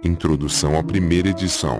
Introdução à primeira edição.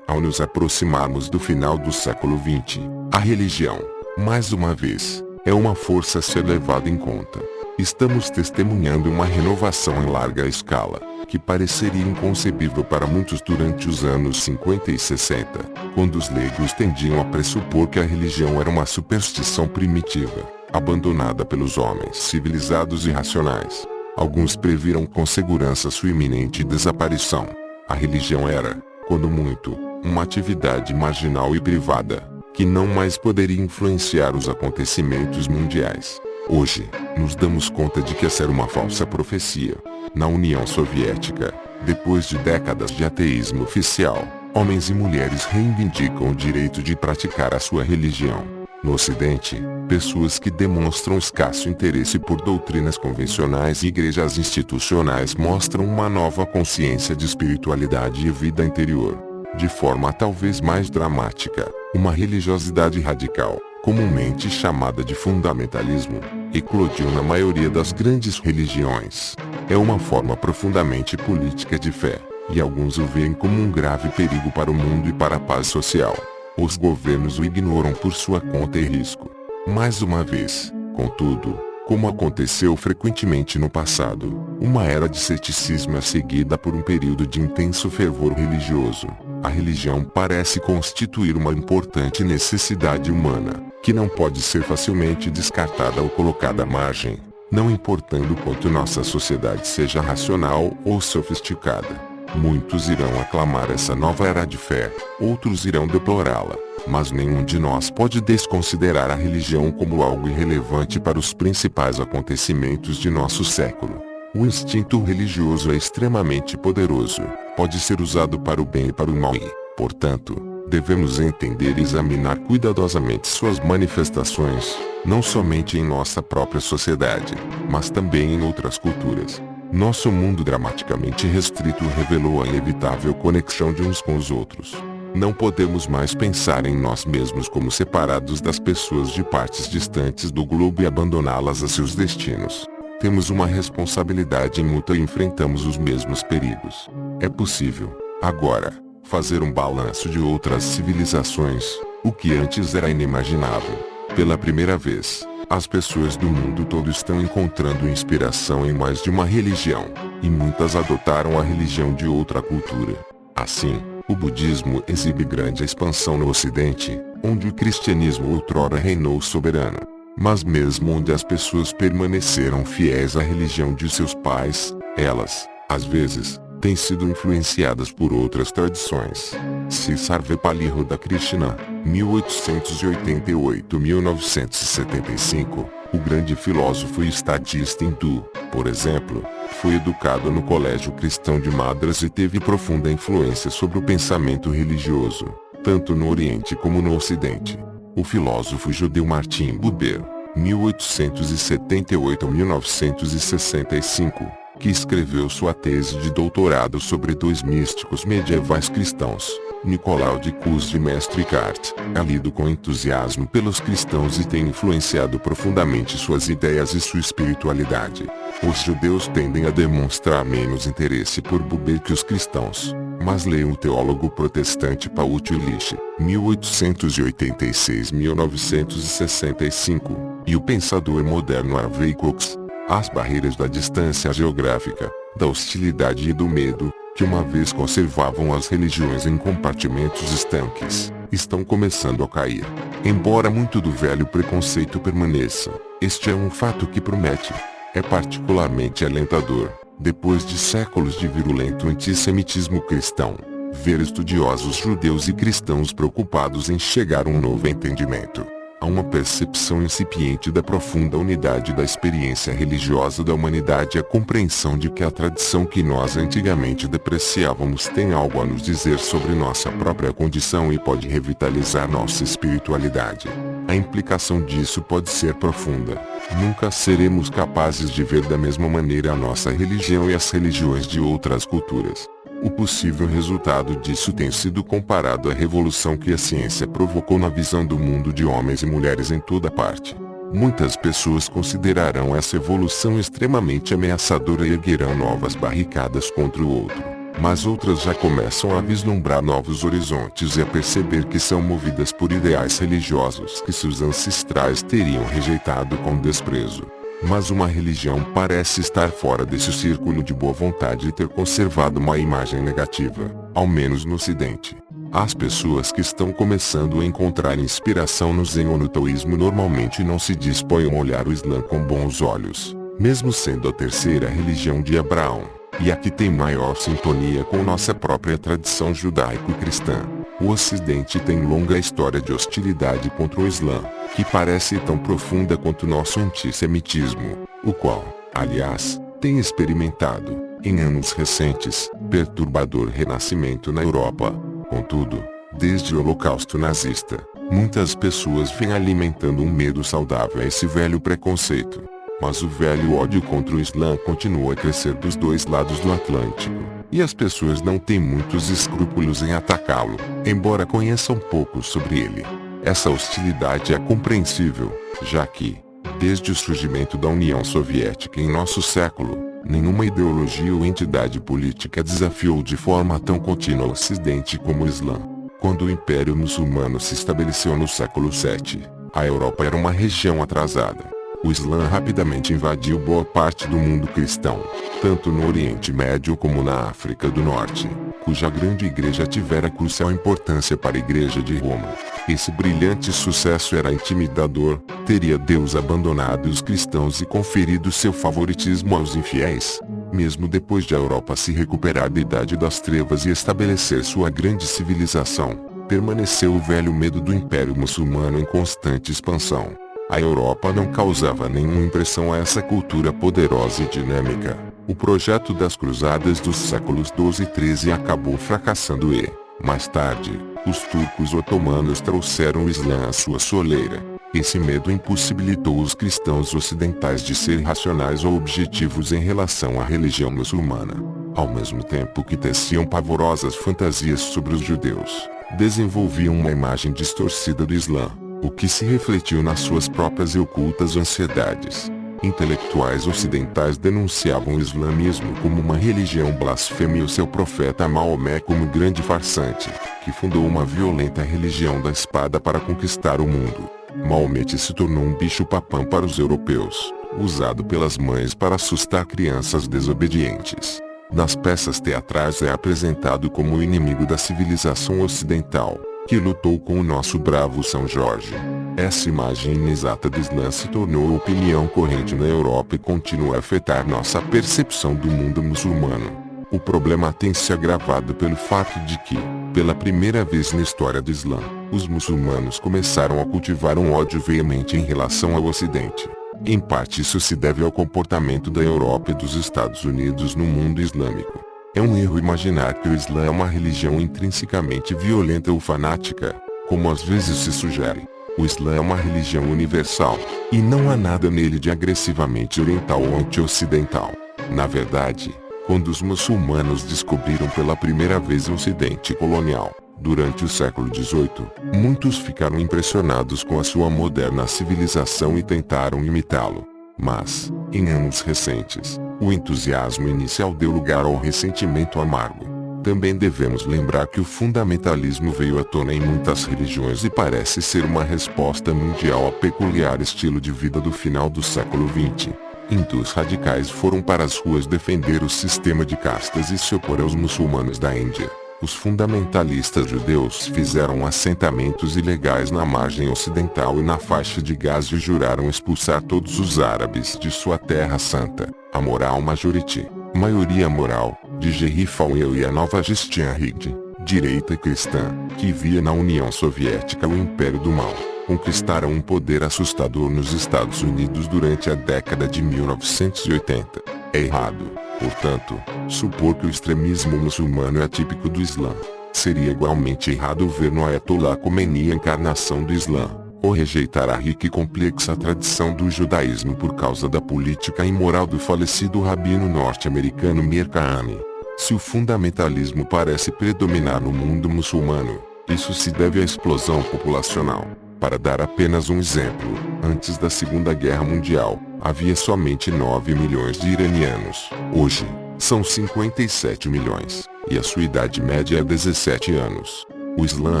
Ao nos aproximarmos do final do século XX, a religião, mais uma vez, é uma força a ser levada em conta. Estamos testemunhando uma renovação em larga escala, que pareceria inconcebível para muitos durante os anos 50 e 60, quando os leigos tendiam a pressupor que a religião era uma superstição primitiva, abandonada pelos homens civilizados e racionais. Alguns previram com segurança sua iminente desaparição. A religião era, quando muito, uma atividade marginal e privada, que não mais poderia influenciar os acontecimentos mundiais. Hoje, nos damos conta de que essa era uma falsa profecia. Na União Soviética, depois de décadas de ateísmo oficial, homens e mulheres reivindicam o direito de praticar a sua religião. No Ocidente, pessoas que demonstram escasso interesse por doutrinas convencionais e igrejas institucionais mostram uma nova consciência de espiritualidade e vida interior. De forma talvez mais dramática, uma religiosidade radical, comumente chamada de fundamentalismo, eclodiu na maioria das grandes religiões. É uma forma profundamente política de fé, e alguns o veem como um grave perigo para o mundo e para a paz social. Os governos o ignoram por sua conta e risco. Mais uma vez, contudo, como aconteceu frequentemente no passado, uma era de ceticismo é seguida por um período de intenso fervor religioso. A religião parece constituir uma importante necessidade humana, que não pode ser facilmente descartada ou colocada à margem, não importando quanto nossa sociedade seja racional ou sofisticada. Muitos irão aclamar essa nova era de fé, outros irão deplorá-la, mas nenhum de nós pode desconsiderar a religião como algo irrelevante para os principais acontecimentos de nosso século. O instinto religioso é extremamente poderoso, pode ser usado para o bem e para o mal e, portanto, devemos entender e examinar cuidadosamente suas manifestações, não somente em nossa própria sociedade, mas também em outras culturas. Nosso mundo dramaticamente restrito revelou a inevitável conexão de uns com os outros. Não podemos mais pensar em nós mesmos como separados das pessoas de partes distantes do globo e abandoná-las a seus destinos. Temos uma responsabilidade mútua e enfrentamos os mesmos perigos. É possível, agora, fazer um balanço de outras civilizações, o que antes era inimaginável. Pela primeira vez, as pessoas do mundo todo estão encontrando inspiração em mais de uma religião, e muitas adotaram a religião de outra cultura. Assim, o budismo exibe grande expansão no Ocidente, onde o cristianismo outrora reinou soberano. Mas mesmo onde as pessoas permaneceram fiéis à religião de seus pais, elas, às vezes, têm sido influenciadas por outras tradições. Sri Sarvepalli Radhakrishnan, 1888-1975, o grande filósofo e estadista hindu, por exemplo, foi educado no Colégio Cristão de Madras e teve profunda influência sobre o pensamento religioso, tanto no Oriente como no Ocidente. O filósofo judeu Martin Buber, 1878-1965, que escreveu sua tese de doutorado sobre dois místicos medievais cristãos, Nicolau de Cusa e Mestre Eckhart, é lido com entusiasmo pelos cristãos e tem influenciado profundamente suas ideias e sua espiritualidade. Os judeus tendem a demonstrar menos interesse por Buber que os cristãos, mas leiam o teólogo protestante Paul Tillich, 1886-1965, e o pensador moderno Harvey Cox. As barreiras da distância geográfica, da hostilidade e do medo, que uma vez conservavam as religiões em compartimentos estanques, estão começando a cair. Embora muito do velho preconceito permaneça, este é um fato que promete. É particularmente alentador, depois de séculos de virulento antissemitismo cristão, ver estudiosos judeus e cristãos preocupados em chegar a um novo entendimento. Há uma percepção incipiente da profunda unidade da experiência religiosa da humanidade e a compreensão de que a tradição que nós antigamente depreciávamos tem algo a nos dizer sobre nossa própria condição e pode revitalizar nossa espiritualidade. A implicação disso pode ser profunda. Nunca seremos capazes de ver da mesma maneira a nossa religião e as religiões de outras culturas. O possível resultado disso tem sido comparado à revolução que a ciência provocou na visão do mundo de homens e mulheres em toda parte. Muitas pessoas considerarão essa evolução extremamente ameaçadora e erguerão novas barricadas contra o outro. Mas outras já começam a vislumbrar novos horizontes e a perceber que são movidas por ideais religiosos que seus ancestrais teriam rejeitado com desprezo. Mas uma religião parece estar fora desse círculo de boa vontade e ter conservado uma imagem negativa, ao menos no Ocidente. As pessoas que estão começando a encontrar inspiração no Zen ou no Taoísmo normalmente não se dispõem a olhar o Islã com bons olhos, mesmo sendo a terceira religião de Abraão, e a que tem maior sintonia com nossa própria tradição judaico-cristã. O Ocidente tem longa história de hostilidade contra o Islã, que parece tão profunda quanto nosso antissemitismo, o qual, aliás, tem experimentado, em anos recentes, perturbador renascimento na Europa. Contudo, desde o Holocausto nazista, muitas pessoas vêm alimentando um medo saudável a esse velho preconceito. Mas o velho ódio contra o Islã continua a crescer dos dois lados do Atlântico, e as pessoas não têm muitos escrúpulos em atacá-lo, embora conheçam pouco sobre ele. Essa hostilidade é compreensível, já que, desde o surgimento da União Soviética em nosso século, nenhuma ideologia ou entidade política desafiou de forma tão contínua o Ocidente como o Islã. Quando o Império Muçulmano se estabeleceu no século VII, a Europa era uma região atrasada. O Islã rapidamente invadiu boa parte do mundo cristão, tanto no Oriente Médio como na África do Norte, cuja grande igreja tivera crucial importância para a Igreja de Roma. Esse brilhante sucesso era intimidador. Teria Deus abandonado os cristãos e conferido seu favoritismo aos infiéis? Mesmo depois de a Europa se recuperar da Idade das Trevas e estabelecer sua grande civilização, permaneceu o velho medo do Império Muçulmano em constante expansão. A Europa não causava nenhuma impressão a essa cultura poderosa e dinâmica. O projeto das cruzadas dos séculos XII e XIII acabou fracassando e, mais tarde, os turcos otomanos trouxeram o Islã à sua soleira. Esse medo impossibilitou os cristãos ocidentais de ser racionais ou objetivos em relação à religião muçulmana. Ao mesmo tempo que teciam pavorosas fantasias sobre os judeus, desenvolviam uma imagem distorcida do Islã, o que se refletiu nas suas próprias e ocultas ansiedades. Intelectuais ocidentais denunciavam o islamismo como uma religião blasfema e o seu profeta Maomé como grande farsante, que fundou uma violenta religião da espada para conquistar o mundo. Maomé se tornou um bicho-papão para os europeus, usado pelas mães para assustar crianças desobedientes. Nas peças teatrais é apresentado como o inimigo da civilização ocidental, que lutou com o nosso bravo São Jorge. Essa imagem inexata do Islã se tornou opinião corrente na Europa e continua a afetar nossa percepção do mundo muçulmano. O problema tem se agravado pelo fato de que, pela primeira vez na história do Islã, os muçulmanos começaram a cultivar um ódio veemente em relação ao Ocidente. Em parte isso se deve ao comportamento da Europa e dos Estados Unidos no mundo islâmico. É um erro imaginar que o Islã é uma religião intrinsecamente violenta ou fanática, como às vezes se sugere. O Islã é uma religião universal, e não há nada nele de agressivamente oriental ou anti-ocidental. Na verdade, quando os muçulmanos descobriram pela primeira vez o Ocidente colonial, durante o século XVIII, muitos ficaram impressionados com a sua moderna civilização e tentaram imitá-lo. Mas, em anos recentes, o entusiasmo inicial deu lugar ao ressentimento amargo. Também devemos lembrar que o fundamentalismo veio à tona em muitas religiões e parece ser uma resposta mundial ao peculiar estilo de vida do final do século XX. Hindus radicais foram para as ruas defender o sistema de castas e se opor aos muçulmanos da Índia. Os fundamentalistas judeus fizeram assentamentos ilegais na margem ocidental e na faixa de Gaza e juraram expulsar todos os árabes de sua terra santa. A moral majority, maioria moral, de Jerry Falwell e a nova Christian Higd, direita cristã, que via na União Soviética o império do mal, conquistaram um poder assustador nos Estados Unidos durante a década de 1980. É errado, portanto, supor que o extremismo muçulmano é típico do Islã. Seria igualmente errado ver no Ayatollah Khomeini a encarnação do Islã, ou rejeitar a rica e complexa tradição do judaísmo por causa da política imoral do falecido rabino norte-americano Meir Kahane. Se o fundamentalismo parece predominar no mundo muçulmano, isso se deve à explosão populacional. Para dar apenas um exemplo, antes da Segunda Guerra Mundial, havia somente 9 milhões de iranianos. Hoje, são 57 milhões, e a sua idade média é 17 anos. O Islã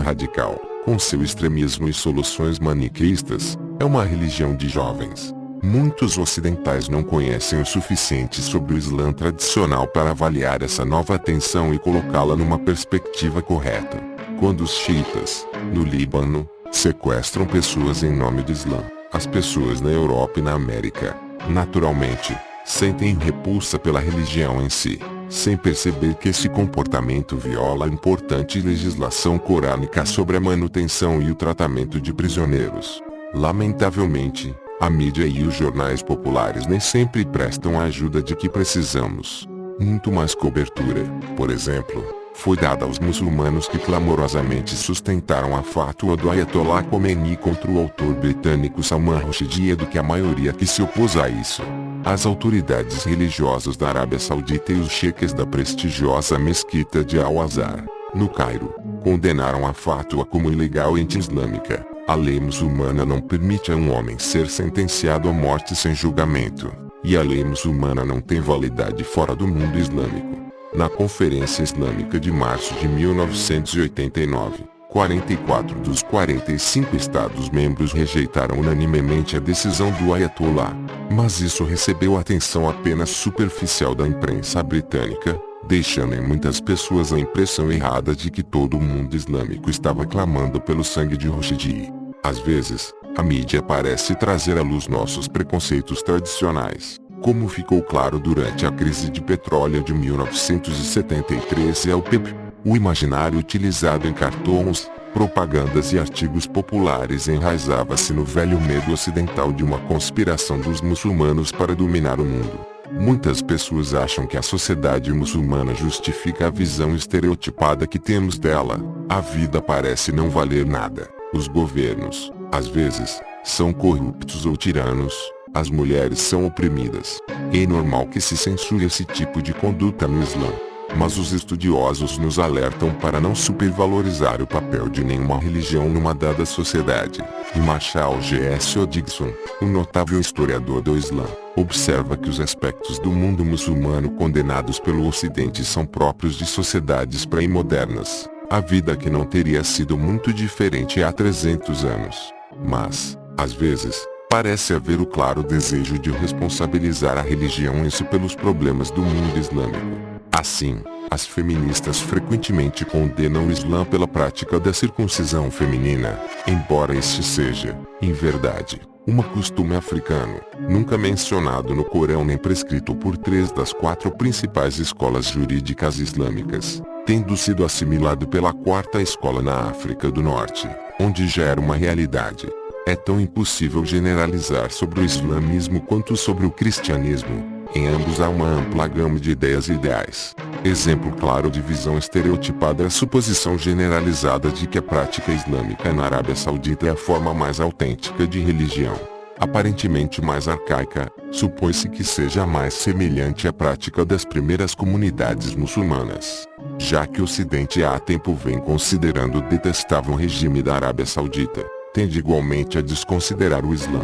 radical, com seu extremismo e soluções maniqueístas, é uma religião de jovens. Muitos ocidentais não conhecem o suficiente sobre o Islã tradicional para avaliar essa nova tensão e colocá-la numa perspectiva correta. Quando os xiitas, no Líbano, sequestram pessoas em nome do Islã, as pessoas na Europa e na América, naturalmente, sentem repulsa pela religião em si, sem perceber que esse comportamento viola a importante legislação corânica sobre a manutenção e o tratamento de prisioneiros. Lamentavelmente, a mídia e os jornais populares nem sempre prestam a ajuda de que precisamos. Muito mais cobertura, por exemplo, foi dada aos muçulmanos que clamorosamente sustentaram a fátua do Ayatollah Khomeini contra o autor britânico Salman Rushdie do que a maioria que se opôs a isso. As autoridades religiosas da Arábia Saudita e os cheques da prestigiosa mesquita de Al-Azhar, no Cairo, condenaram a fátua como ilegal e anti-islâmica. A lei muçulmana não permite a um homem ser sentenciado à morte sem julgamento, e a lei muçulmana não tem validade fora do mundo islâmico. Na Conferência Islâmica de março de 1989, 44 dos 45 Estados-membros rejeitaram unanimemente a decisão do Ayatollah, mas isso recebeu atenção apenas superficial da imprensa britânica, deixando em muitas pessoas a impressão errada de que todo o mundo islâmico estava clamando pelo sangue de Rushdie. Às vezes, a mídia parece trazer à luz nossos preconceitos tradicionais, como ficou claro durante a crise de petróleo de 1973 e ao PEP. O imaginário utilizado em cartões, propagandas e artigos populares enraizava-se no velho medo ocidental de uma conspiração dos muçulmanos para dominar o mundo. Muitas pessoas acham que a sociedade muçulmana justifica a visão estereotipada que temos dela. A vida parece não valer nada. Os governos, às vezes, são corruptos ou tiranos. As mulheres são oprimidas. É normal que se censure esse tipo de conduta no Islã. Mas os estudiosos nos alertam para não supervalorizar o papel de nenhuma religião numa dada sociedade. E Marshall G.S. Dixon, um notável historiador do Islã, observa que os aspectos do mundo muçulmano condenados pelo Ocidente são próprios de sociedades pré-modernas. A vida que não teria sido muito diferente há 300 anos. Mas, às vezes, parece haver o claro desejo de responsabilizar a religião em si pelos problemas do mundo islâmico. Assim, as feministas frequentemente condenam o Islã pela prática da circuncisão feminina, embora este seja, em verdade, um costume africano, nunca mencionado no Corão nem prescrito por 3 das 4 principais escolas jurídicas islâmicas, tendo sido assimilado pela 4ª escola na África do Norte, onde já era uma realidade. É tão impossível generalizar sobre o islamismo quanto sobre o cristianismo. Em ambos há uma ampla gama de ideias e ideais. Exemplo claro de visão estereotipada é a suposição generalizada de que a prática islâmica na Arábia Saudita é a forma mais autêntica de religião. Aparentemente mais arcaica, supõe-se que seja mais semelhante à prática das primeiras comunidades muçulmanas. Já que o Ocidente há tempo vem considerando o detestável regime da Arábia Saudita, tende igualmente a desconsiderar o Islã.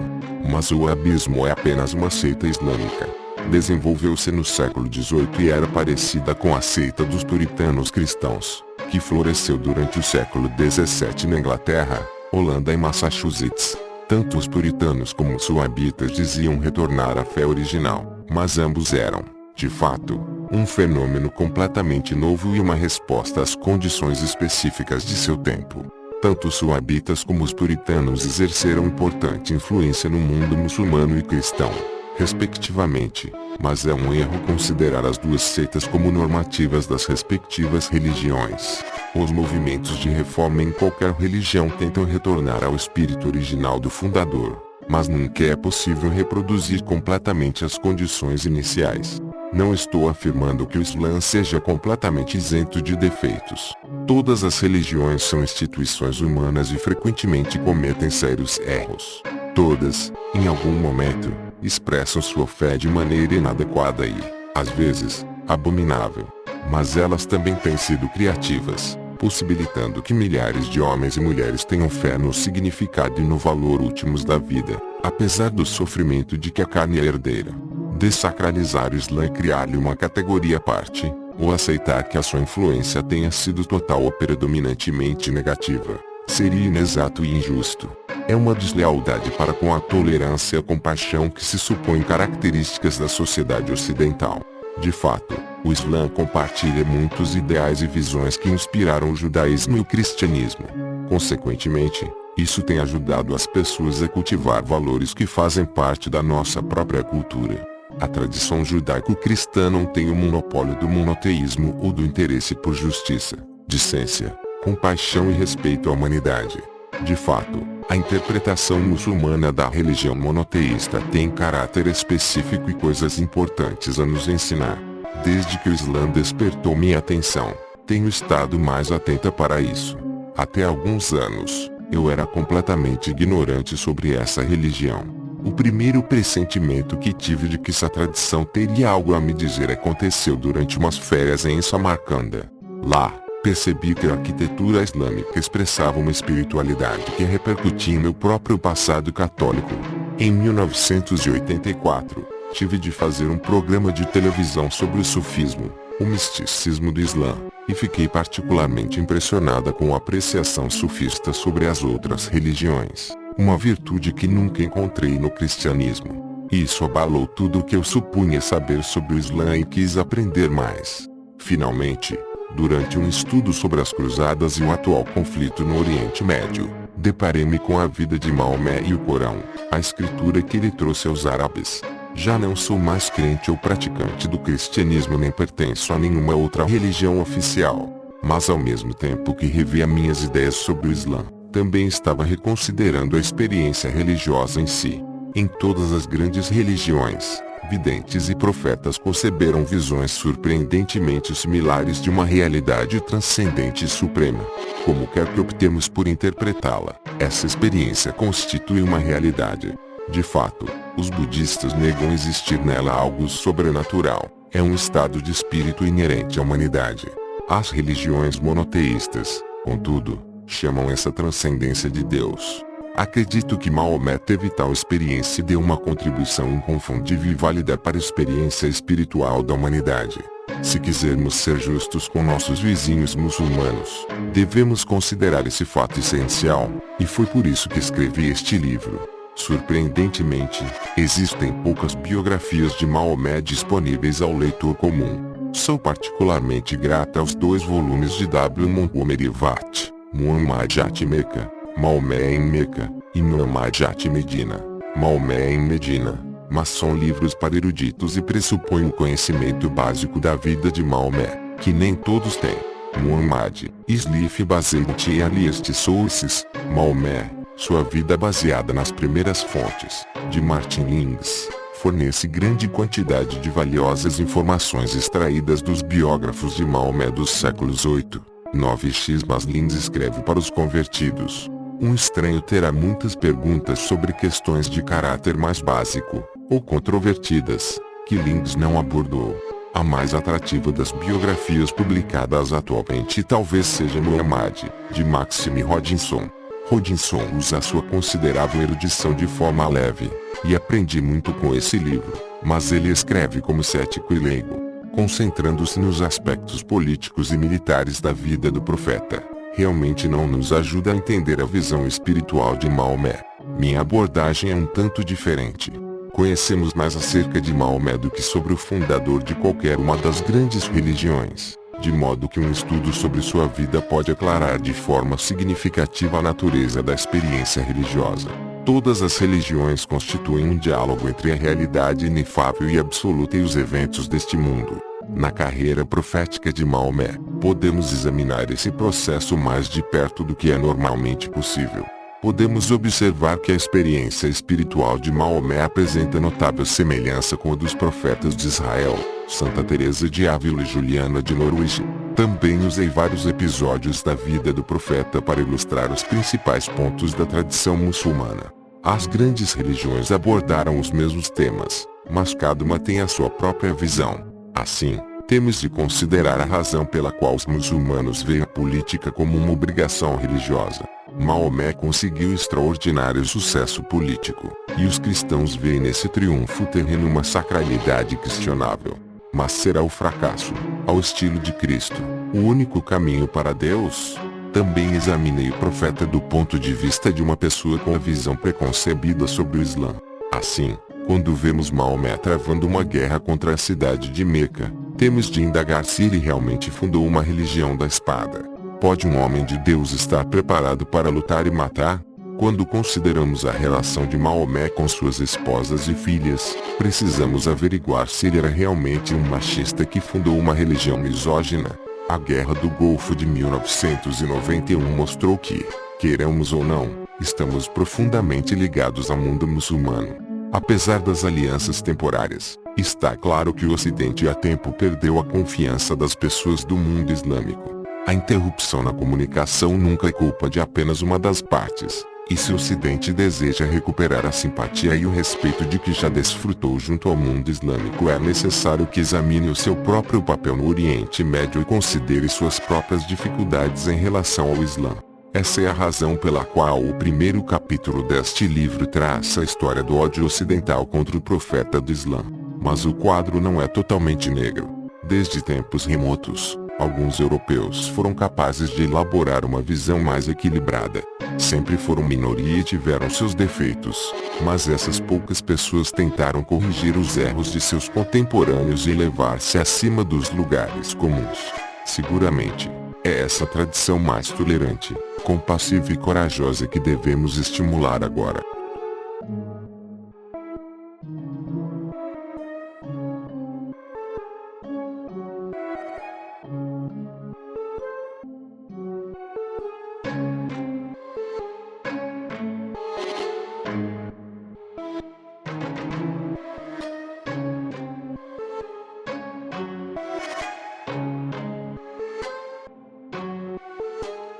Mas o wahhabismo é apenas uma seita islâmica. Desenvolveu-se no século XVIII e era parecida com a seita dos puritanos cristãos, que floresceu durante o século XVII na Inglaterra, Holanda e Massachusetts. Tanto os puritanos como os wahhabitas diziam retornar à fé original, mas ambos eram, de fato, um fenômeno completamente novo e uma resposta às condições específicas de seu tempo. Tanto os wahhabitas como os puritanos exerceram importante influência no mundo muçulmano e cristão, respectivamente, mas é um erro considerar as duas seitas como normativas das respectivas religiões. Os movimentos de reforma em qualquer religião tentam retornar ao espírito original do fundador, mas nunca é possível reproduzir completamente as condições iniciais. Não estou afirmando que o Islã seja completamente isento de defeitos. Todas as religiões são instituições humanas e frequentemente cometem sérios erros. Todas, em algum momento, expressam sua fé de maneira inadequada e, às vezes, abominável. Mas elas também têm sido criativas. possibilitando que milhares de homens e mulheres tenham fé no significado e no valor últimos da vida, apesar do sofrimento de que a carne é herdeira. Desacralizar o Islã e criar-lhe uma categoria à parte, ou aceitar que a sua influência tenha sido total ou predominantemente negativa, seria inexato e injusto. É uma deslealdade para com a tolerância e a compaixão que se supõem características da sociedade ocidental. De fato, o Islã compartilha muitos ideais e visões que inspiraram o judaísmo e o cristianismo. Consequentemente, isso tem ajudado as pessoas a cultivar valores que fazem parte da nossa própria cultura. A tradição judaico-cristã não tem o monopólio do monoteísmo ou do interesse por justiça, decência, compaixão e respeito à humanidade. De fato, a interpretação muçulmana da religião monoteísta tem caráter específico e coisas importantes a nos ensinar. Desde que o Islã despertou minha atenção, tenho estado mais atenta para isso. Até alguns anos, eu era completamente ignorante sobre essa religião. O primeiro pressentimento que tive de que essa tradição teria algo a me dizer aconteceu durante umas férias em Samarcanda. Lá, percebi que a arquitetura islâmica expressava uma espiritualidade que repercutia em meu próprio passado católico. Em 1984, tive de fazer um programa de televisão sobre o sufismo, o misticismo do Islã, e fiquei particularmente impressionada com a apreciação sufista sobre as outras religiões, uma virtude que nunca encontrei no cristianismo. Isso abalou tudo o que eu supunha saber sobre o Islã e quis aprender mais. Finalmente, durante um estudo sobre as cruzadas e o atual conflito no Oriente Médio, deparei-me com a vida de Maomé e o Corão, a escritura que ele trouxe aos árabes. Já não sou mais crente ou praticante do cristianismo nem pertenço a nenhuma outra religião oficial, mas ao mesmo tempo que revia minhas ideias sobre o Islã, também estava reconsiderando a experiência religiosa em si. Em todas as grandes religiões, videntes e profetas conceberam visões surpreendentemente similares de uma realidade transcendente e suprema. Como quer que optemos por interpretá-la, essa experiência constitui uma realidade. De fato, os budistas negam existir nela algo sobrenatural. É um estado de espírito inerente à humanidade. As religiões monoteístas, contudo, chamam essa transcendência de Deus. Acredito que Maomé teve tal experiência e deu uma contribuição inconfundível e válida para a experiência espiritual da humanidade. Se quisermos ser justos com nossos vizinhos muçulmanos, devemos considerar esse fato essencial, e foi por isso que escrevi este livro. Surpreendentemente, existem poucas biografias de Maomé disponíveis ao leitor comum. Sou particularmente grata aos 2 volumes de W. Montgomery Watt, Muhammad at Meca, Maomé em Meca, e Muhammad at Medina, Maomé em Medina, mas são livros para eruditos e pressupõem um conhecimento básico da vida de Maomé, que nem todos têm. Muhammad, Slif Based e Aliest Sources, Maomé, sua vida baseada nas primeiras fontes, de Martin Lings, fornece grande quantidade de valiosas informações extraídas dos biógrafos de Maomé dos séculos 8, 9x. Mas Lings escreve para os convertidos. Um estranho terá muitas perguntas sobre questões de caráter mais básico, ou controvertidas, que Lings não abordou. A mais atrativa das biografias publicadas atualmente talvez seja Muhammad, de Maxime Rodinson. Rodinson usa sua considerável erudição de forma leve, e aprendi muito com esse livro, mas ele escreve como cético e leigo, concentrando-se nos aspectos políticos e militares da vida do profeta. Realmente não nos ajuda a entender a visão espiritual de Maomé. Minha abordagem é um tanto diferente. Conhecemos mais acerca de Maomé do que sobre o fundador de qualquer uma das grandes religiões, de modo que um estudo sobre sua vida pode aclarar de forma significativa a natureza da experiência religiosa. Todas as religiões constituem um diálogo entre a realidade inefável e absoluta e os eventos deste mundo. Na carreira profética de Maomé, podemos examinar esse processo mais de perto do que é normalmente possível. Podemos observar que a experiência espiritual de Maomé apresenta notável semelhança com a dos profetas de Israel, Santa Teresa de Ávila e Juliana de Norwich. Também usei vários episódios da vida do profeta para ilustrar os principais pontos da tradição muçulmana. As grandes religiões abordaram os mesmos temas, mas cada uma tem a sua própria visão. Assim, Temos de considerar a razão pela qual os muçulmanos veem a política como uma obrigação religiosa. Maomé conseguiu extraordinário sucesso político, e os cristãos veem nesse triunfo terreno uma sacralidade questionável. Mas será o fracasso, ao estilo de Cristo, o único caminho para Deus? Também examinei o profeta do ponto de vista de uma pessoa com a visão preconcebida sobre o Islã. Assim, quando vemos Maomé travando uma guerra contra a cidade de Meca, temos de indagar se ele realmente fundou uma religião da espada. Pode um homem de Deus estar preparado para lutar e matar? Quando consideramos a relação de Maomé com suas esposas e filhas, precisamos averiguar se ele era realmente um machista que fundou uma religião misógina. A Guerra do Golfo de 1991 mostrou que, queiramos ou não, estamos profundamente ligados ao mundo muçulmano. Apesar das alianças temporárias, está claro que o Ocidente há tempo perdeu a confiança das pessoas do mundo islâmico. A interrupção na comunicação nunca é culpa de apenas uma das partes. E se o Ocidente deseja recuperar a simpatia e o respeito de que já desfrutou junto ao mundo islâmico, é necessário que examine o seu próprio papel no Oriente Médio e considere suas próprias dificuldades em relação ao Islã. Essa é a razão pela qual o primeiro capítulo deste livro traça a história do ódio ocidental contra o profeta do Islã. Mas o quadro não é totalmente negro. Desde tempos remotos, alguns europeus foram capazes de elaborar uma visão mais equilibrada. Sempre foram minoria e tiveram seus defeitos, mas essas poucas pessoas tentaram corrigir os erros de seus contemporâneos e elevar-se acima dos lugares comuns. Seguramente, é essa tradição mais tolerante, compassiva e corajosa que devemos estimular agora.